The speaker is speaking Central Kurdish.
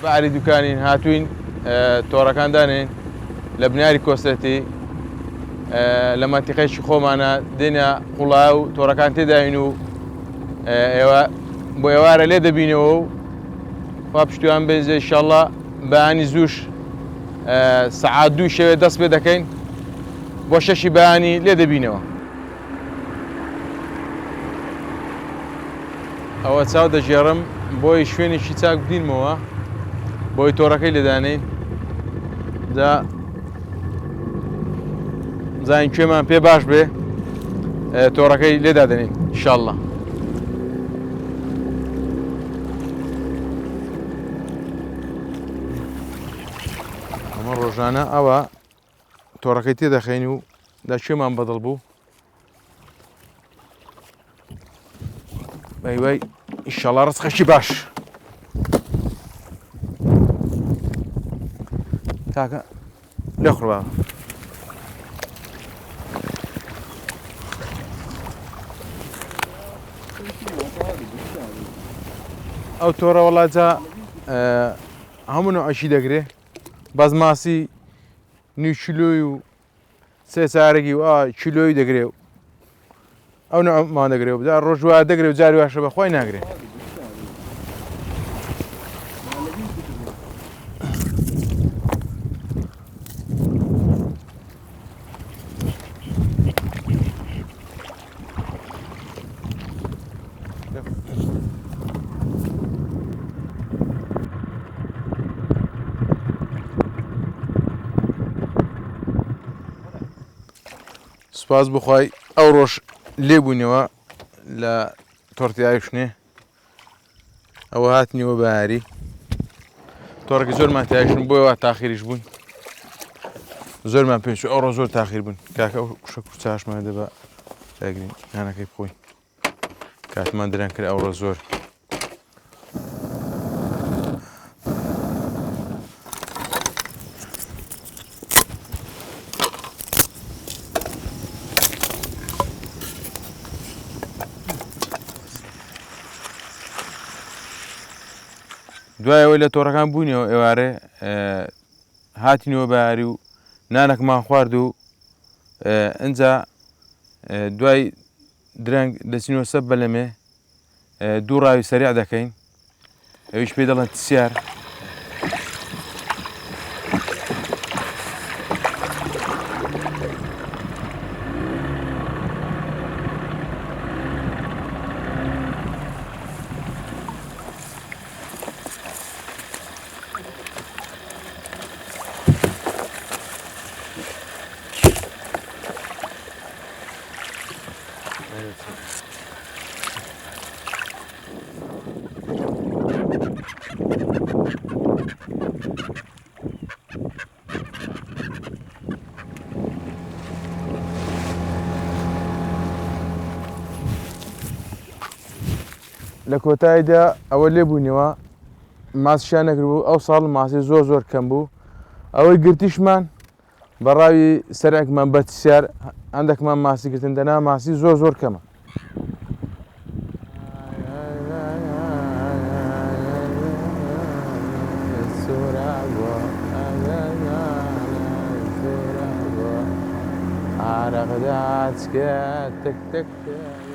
بەعری دوکانین هاتوین تۆڕەکان دانێن لە بناری کۆستەتی لە مەنتیقەیەکی خۆمانە دێنە قوڵا و تۆڕەکان تێداین و ئێوە بۆ ئێوارە لێ دەبینەوە و خوا پشتیوان بێنجێ ئینشاڵڵا بەیانی زووش سەعات 2 شەوێ دەست پێ دەکەین بۆ 6 بەیانی لێ دەبینەوە. ئەوە چاو دەژێڕم بۆی شوێنێکی چاک بدینمەوە بۆی تۆڕەکەی لێدانین دا زانین کوێمان پێ باش بێ تۆڕەکەی لێدادەنین ئینشاڵڵا. ئەمە ڕۆژانە ئەوە تۆڕەکەی تێدەخەین و دا کوێمان بەدڵ بوو بەیوای ئینشاڵڵا ڕستقەشی باش تاکە لێخڕوا ئەو تۆڕە وڵاتە هەموو نوعەشی دەگرێ بەس ماسی نی کیلۆی و سێ چارەکی و کیلۆی دەگرێ و ئەو نوعمان دەگرێ و بدا ڕۆژ وایە دەگرێ و جاری واشە بەخوای ناگرێ. سوپاس بخوای ئەو ڕۆژ لێبوونەوە لە تۆڕتیایشنێ ئەوە هاتنیوە بەیاری تۆڕێکی زۆرمان تایشن بۆیەوە تاخیریش بوون زۆرمان پێ ئەو ڕۆ زۆر تاخیر بوون کاکە ئەو کوشە کوچاشمان دەبە داگرین یانەکەی بخۆین کاتمان درێن کرد ئەو ڕۆ زۆر دوایەوەی لە تۆڕەکان بوونیەوە ئێوارێ هاتینەوە بەیاری و نانێکمان خوارد و ئەنجا دوای درەنگ دەچینەوە سەر بەلەمێ دوو ڕاوی سەریع دەکەین ئەویش پێی دەڵێن تسیار لە کۆتاییدا ئەوە لێبوونیەوە ماسیشان نەکردبوو ئەو ساڵ ماسی زۆر کەم بوو ئەوەی گرتیشمان بەڕاوی سەرێکمان بەتسیار هەندێکمان ماسی گرتن دەنا ماسی زۆر کەمە. عرق داتك تك تك